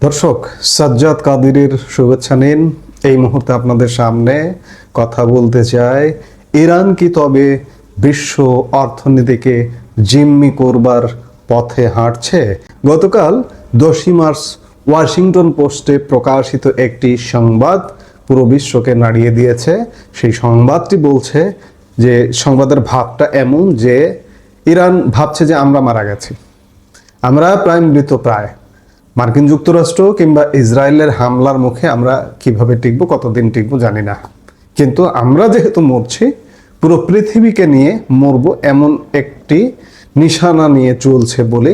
দর্শক, সাজ্জাদ কাদিরের শুভেচ্ছা নিন। এই মুহূর্তে আপনাদের সামনে কথা বলতে চাই, ইরান কি তবে বিশ্ব অর্থনীতিকে জিম্মি করবার পথে হাঁটছে? গতকাল 10 মার্চ ওয়াশিংটন পোস্টে প্রকাশিত একটি সংবাদ পুরো বিশ্বকে নাড়িয়ে দিয়েছে। সেই সংবাদটি বলছে যে, সংবাদের ভাবটা এমন যে ইরান ভাবছে যে আমরা মারা গেছি, আমরা প্রায় মৃতপ্রায়। মার্কিন যুক্তরাষ্ট্র কিংবা ইসরায়েলের হামলার মুখে আমরা কিভাবে টিকবো, কতদিন টিকবো জানি না, কিন্তু আমরা যেহেতু মরছি, পুরো পৃথিবীকে নিয়ে মরবো এমন একটি নিশানা নিয়ে চলছে বলে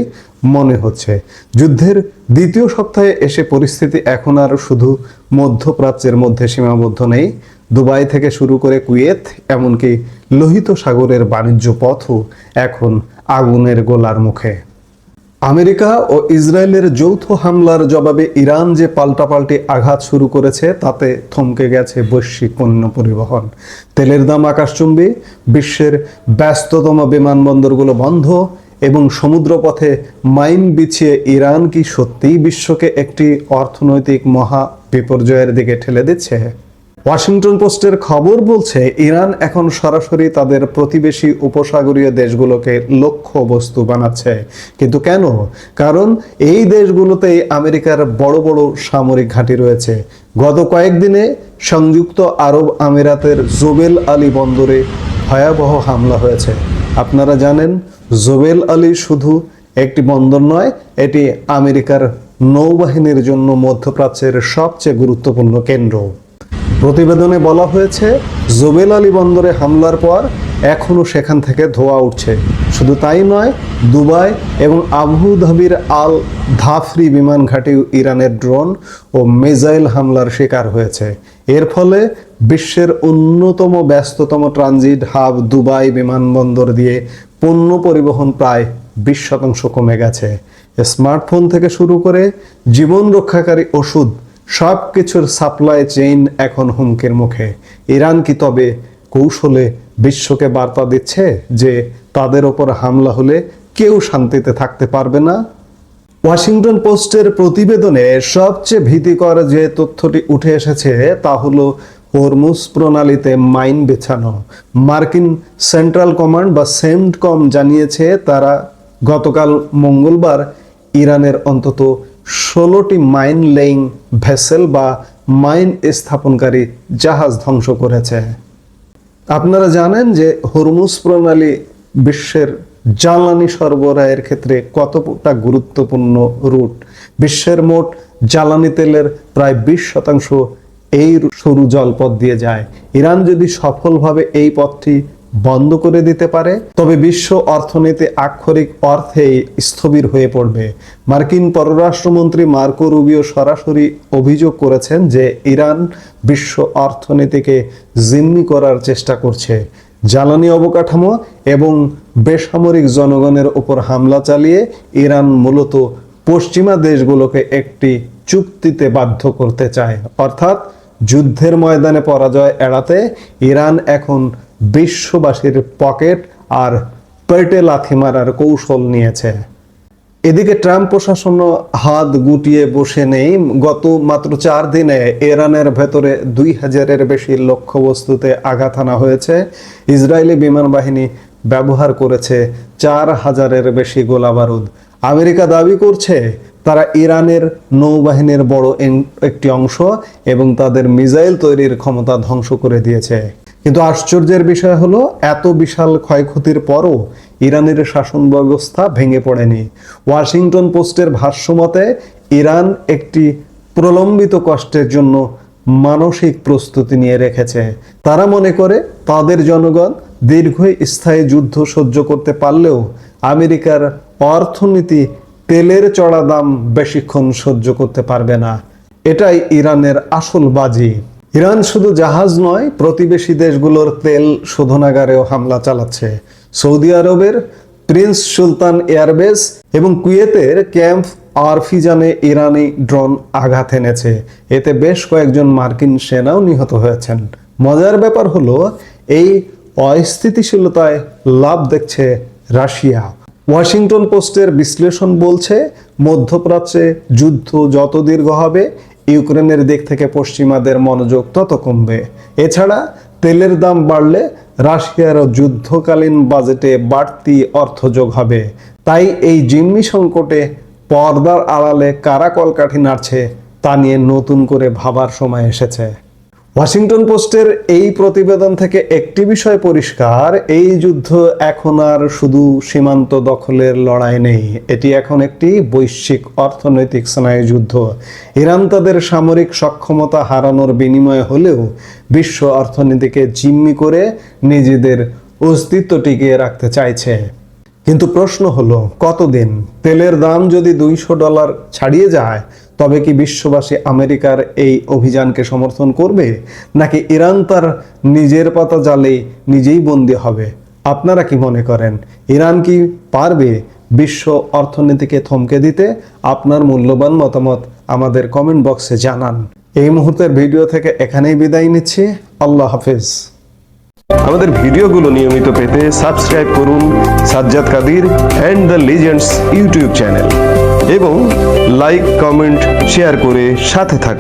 মনে হচ্ছে। যুদ্ধের দ্বিতীয় সপ্তাহে এসে পরিস্থিতি এখন আর শুধু মধ্যপ্রাচ্যের মধ্যে সীমাবদ্ধ নেই। দুবাই থেকে শুরু করে কুয়েত, এমনকি লোহিত সাগরের বাণিজ্য পথও এখন আগুনের গোলার মুখে। আমেরিকা ও ইসরায়েলের যৌথ হামলার জবাবে ইরান যে পাল্টাপাল্টি আঘাত শুরু করেছে, তাতে থমকে গেছে বৈশ্বিক পণ্য পরিবহন। তেলের দাম আকাশচুম্বী, বিশ্বের ব্যস্ততম বিমানবন্দরগুলো বন্ধ এবং সমুদ্রপথে মাইন বিছিয়ে ইরান কি সত্যিই বিশ্বকে একটি অর্থনৈতিক মহা বিপর্যয়ের দিকে ঠেলে দিচ্ছে? ওয়াশিংটন পোস্টের খবর বলছে, ইরান এখন সরাসরি তাদের প্রতিবেশী উপসাগরীয় দেশগুলোকে লক্ষ্য বস্তু বানাচ্ছে। কিন্তু কেন? কারণ এই দেশগুলোতেই আমেরিকার বড় বড় সামরিক ঘাঁটি রয়েছে। গত কয়েকদিনে সংযুক্ত আরব আমিরাতের জোবেল আলী বন্দরে ভয়াবহ হামলা হয়েছে। আপনারা জানেন, জোবেল আলী শুধু একটি বন্দর নয়, এটি আমেরিকার নৌবাহিনীর জন্য মধ্যপ্রাচ্যের সবচেয়ে গুরুত্বপূর্ণ কেন্দ্র। প্রতিবেদনে বলা হয়েছে, জোবেল আলী বন্দরে হামলার পর এখনও সেখান থেকে ধোঁয়া উঠছে। শুধু তাই নয়, দুবাই এবং আবু ধাবির আল ধাফরি বিমান ঘাঁটিও ইরানের ড্রোন ও মিসাইল হামলার শিকার হয়েছে। এর ফলে বিশ্বের অন্যতম ব্যস্ততম ট্রানজিট হাব দুবাই বিমানবন্দর দিয়ে পণ্য পরিবহন প্রায় 20% কমে গেছে। স্মার্টফোন থেকে শুরু করে জীবন রক্ষাকারী ওষুধ, সব কিছুর সাপ্লাই চেইন এখন হুমকির মুখে। ইরান কি তবে কৌশলে বিশ্বকে বার্তা দিচ্ছে যে তাদের ওপর হামলা হলে কেউ শান্তিতে থাকতে পারবে না? ওয়াশিংটন পোস্টের প্রতিবেদনে সবচেয়ে ভীতিকর যে তথ্যটি উঠে এসেছে তা হলো হরমুজ প্রণালীতে মাইন বিছানো। মার্কিন সেন্ট্রাল কমান্ড বা সেন্টকম জানিয়েছে, তারা গতকাল মঙ্গলবার ইরানের অন্তত 16টি মাইন লেইং ভেসেল বা মাইন স্থাপনকারী জাহাজ ধ্বংস করেছে। আপনারা জানেন যে হরমুজ প্রণালী বিশ্বের জ্বালানি সরবরাহের ক্ষেত্রে কতটা গুরুত্বপূর্ণ রুট। বিশ্বের মোট জ্বালানি তেলের প্রায় 20% এই সরু জলপথ দিয়ে যায়। ইরান যদি সফলভাবে এই পথটি বন্ধ করে দিতে পারে, তবে বিশ্ব অর্থনীতি আক্ষরিক অর্থেই স্থবির হয়ে পড়বে। মার্কিন পররাষ্ট্রমন্ত্রী মার্কো রুবিও সরাসরি অভিযোগ করেছেন যে ইরান বিশ্ব অর্থনীতিকে জিম্মি করার চেষ্টা করছে। জ্বালানি অবকাঠামো এবং বেসামরিক জনগণের উপর হামলা চালিয়ে ইরান মূলত পশ্চিমা দেশগুলোকে একটি চুক্তিতে বাধ্য করতে চায়। অর্থাৎ যুদ্ধের ময়দানে পরাজয় এড়াতে ইরান এখন বিশ্ববাসীর পকেট আর পেটে লাথি মারার কৌশল নিয়েছে। এদিকে ট্রাম্প প্রশাসনও হাত গুটিয়ে বসে নেই। গত মাত্র 4 দিনে ইরানের ভেতরে 2000-এর বেশি লক্ষ্যবস্তুতে আঘাত আনা হয়েছে। ইসরায়েলি বিমান বাহিনী ব্যবহার করেছে 4000-এর বেশি গোলাবারুদ। আমেরিকা দাবি করছে তারা ইরানের নৌবাহিনীর বড় একটি অংশ এবং তাদের মিসাইল তৈরির ক্ষমতা ধ্বংস করে দিয়েছে। কিন্তু আশ্চর্যের বিষয় হলো, এত বিশাল ক্ষয়ক্ষতির পরও ইরানের শাসন ব্যবস্থা ভেঙে পড়েনি। ওয়াশিংটন পোস্টের ভাষ্যমতে, ইরান একটি প্রলম্বিত কষ্টের জন্য মানসিক প্রস্তুতি নিয়ে রেখেছে। তারা মনে করে তাদের জনগণ দীর্ঘস্থায়ী যুদ্ধ সহ্য করতে পারলেও আমেরিকার অর্থনীতি তেলের চড়া দাম বেশিক্ষণ সহ্য করতে পারবে না। এটাই ইরানের আসল বাজি। ইরান শুধু জাহাজ নয়, প্রতিবেশী দেশগুলোর তেল শোধনাগারেও হামলা চালাচ্ছে। সৌদি আরবের প্রিন্স সুলতান এয়ারবেস এবং কুয়েতের ক্যাম্প আরফিজানে ইরানি ড্রোন আঘাত এনেছে। এতে বেশ কয়েকজন মার্কিন সেনাও নিহত হয়েছেন। মজার ব্যাপার হলো, এই অস্থিতিশীলতায় লাভ দেখছে রাশিয়া। ওয়াশিংটন পোস্টের বিশ্লেষণ বলছে, মধ্যপ্রাচ্যে যুদ্ধ যত দীর্ঘ হবে, ইউক্রেনের দিক থেকে পশ্চিমাদের মনোযোগ তত কমবে। এছাড়া তেলের দাম বাড়লে রাশিয়ার যুদ্ধকালীন বাজেটে বাড়তি অর্থ যোগ হবে। তাই এই জিম্মি সংকটে পর্দার আড়ালে কারা কলকাঠি নাড়ছে তা নিয়ে নতুন করে ভাবার সময় এসেছে। ওয়াশিংটন পোস্টের এই প্রতিবেদন থেকে একটি বিষয় পরিষ্কার, এই যুদ্ধ এখন আর শুধু সীমান্ত দখলের লড়াই নেই, এটি এখন একটি বৈশ্বিক অর্থনৈতিক স্নায়ুযুদ্ধ। ইরান তাদের সামরিক সক্ষমতা হারানোর বিনিময়ে হলেও বিশ্ব অর্থনীতিকে জিম্মি করে নিজেদের অস্তিত্ব টিকিয়ে রাখতে চাইছে। কিন্তু প্রশ্ন হলো, কতদিন? তেলের দাম যদি $200 ছাড়িয়ে যায়, তবে কি বিশ্ববাসী আমেরিকার এই অভিযানকে সমর্থন করবে, নাকি ইরান তার নিজের পাতা জালে নিজেই বন্দী হবে? আপনারা কি মনে করেন, ইরান কি পারবে বিশ্ব অর্থনীতিকে থমকে দিতে? আপনার মূল্যবান মতামত আমাদের কমেন্ট বক্সে জানান। এই মুহূর্তের ভিডিও থেকে এখানেই বিদায় নিচ্ছি। আল্লাহ হাফেজ। আমাদের ভিডিওগুলো নিয়মিত পেতে সাবস্ক্রাইব করুন Sajjad Kadir and the legends YouTube channel এবং লাইক, কমেন্ট, শেয়ার করে সাথে থাকুন।